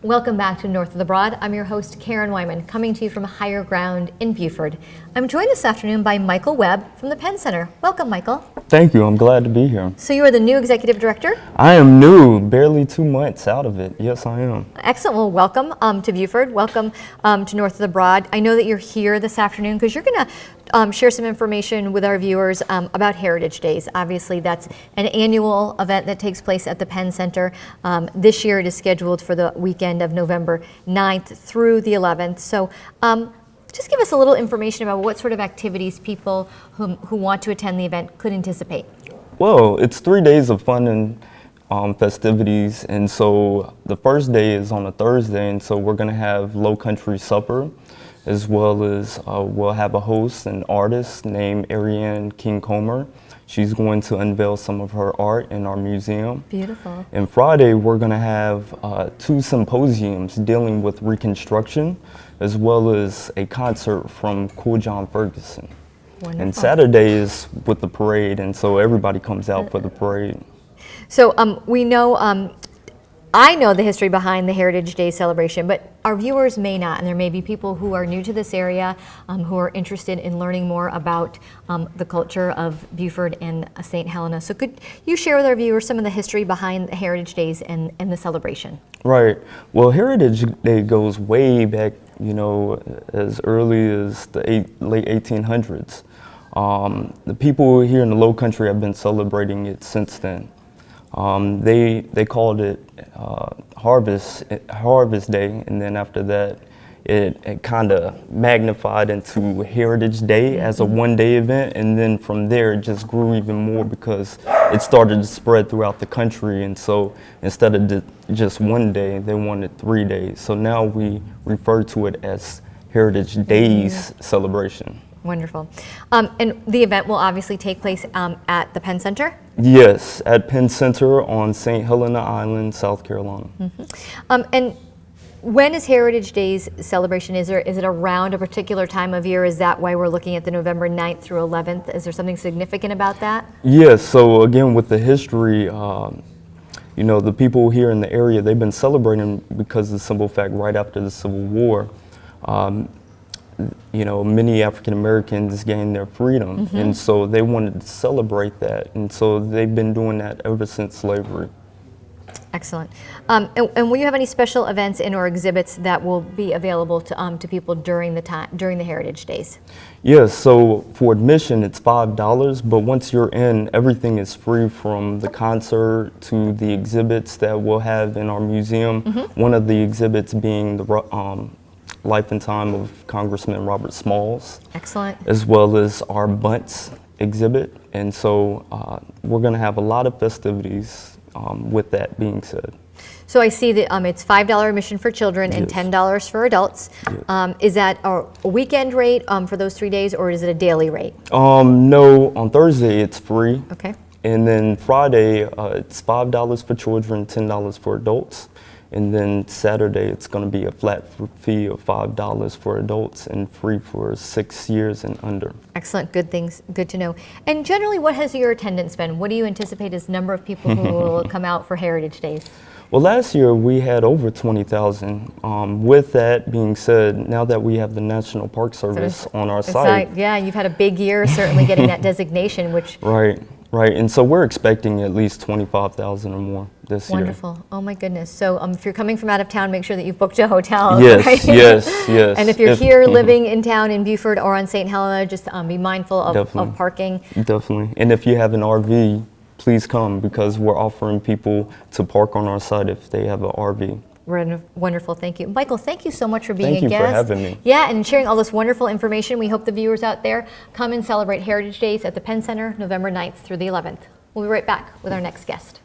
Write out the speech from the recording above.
Welcome back to North of the Broad. I'm your host, Karen Wyman, coming to you from Higher Ground in Buford. I'm joined this afternoon by Michael Webb from the Penn Center. Welcome, Michael. Thank you. I'm glad to be here. So you are the new executive director? I am new, barely 2 months out of it. Yes, I am. Excellent. Well, welcome to Buford. Welcome to North of the Broad. I know that you're here this afternoon because you're going to share some information with our viewers about Heritage Days. Obviously, that's an annual event that takes place at the Penn Center. This year, it is scheduled for the weekend of November 9th through the 11th. So just give us a little information about what sort of activities people who want to attend the event could anticipate. Well, it's 3 days of fun and festivities, and so the first day is on a Thursday, and so we're going to have Low Country Supper, as well as we'll have a host, an artist named Ariane King Comer. She's going to unveil some of her art in our museum. Beautiful. And Friday, we're going to have 2 symposiums dealing with Reconstruction, as well as a concert from Cool John Ferguson. Wonderful. And Saturday is with the parade, and so everybody comes out for the parade. So we know, I know the history behind the Heritage Day celebration, but our viewers may not, and there may be people who are new to this area who are interested in learning more about the culture of Buford and St. Helena. So could you share with our viewers some of the history behind the Heritage Days and the celebration? Right. Well, Heritage Day goes way back, you know, as early as the late 1800s. The people here in the Low Country have been celebrating it since then. They called it Harvest Day, and then after that, it kind of magnified into Heritage Day as a one-day event, and then from there it just grew even more because it started to spread throughout the country, and so instead of just one day, they wanted 3 days. So now we refer to it as Heritage Days celebration. Wonderful. And the event will obviously take place at the Penn Center? Yes, at Penn Center on St. Helena Island, South Carolina. And when is Heritage Days celebration? Is it around a particular time of year? Is that why we're looking at the November 9th through 11th? Is there something significant about that? Yes, so again, with the history, you know, the people here in the area, they've been celebrating because of the simple fact right after the Civil War, you know, many African Americans gained their freedom, and so they wanted to celebrate that, and so they've been doing that ever since slavery. Excellent. And will you have any special events and or exhibits that will be available to people during the Heritage Days? Yes, so for admission it's $5, but once you're in, everything is free, from the concert to the exhibits that we'll have in our museum. One of the exhibits being the Life and Time of Congressman Robert Smalls. Excellent. As well as our Bunts exhibit. And so we're going to have a lot of festivities with that being said. So I see that it's $5 admission for children and $10 for adults. Yes. Is that a weekend rate for those 3 days, or is it a daily rate? No, on Thursday it's free. Okay. And then Friday it's $5 for children, $10 for adults. And then Saturday, it's going to be a flat fee of $5 for adults and free for 6 years and under. Excellent. Good things. Good to know. And generally, what has your attendance been? What do you anticipate as number of people who will come out for Heritage Days? Well, last year we had over 20,000. With that being said, now that we have the National Park Service on our site. Yeah, you've had a big year, certainly getting that designation, which... Right. Right, and so we're expecting at least 25,000 or more this year. Wonderful. Oh my goodness. So if you're coming from out of town, make sure that you've booked a hotel. Yes, right? yes. And if you're here living in town in Buford or on St. Helena, just be mindful of parking. Definitely. And if you have an RV, please come, because we're offering people to park on our site if they have an RV. Wonderful, thank you. Michael, thank you so much for being a guest. Thank you for having me. Yeah, and sharing all this wonderful information. We hope the viewers out there come and celebrate Heritage Days at the Penn Center, November 9th through the 11th. We'll be right back with our next guest.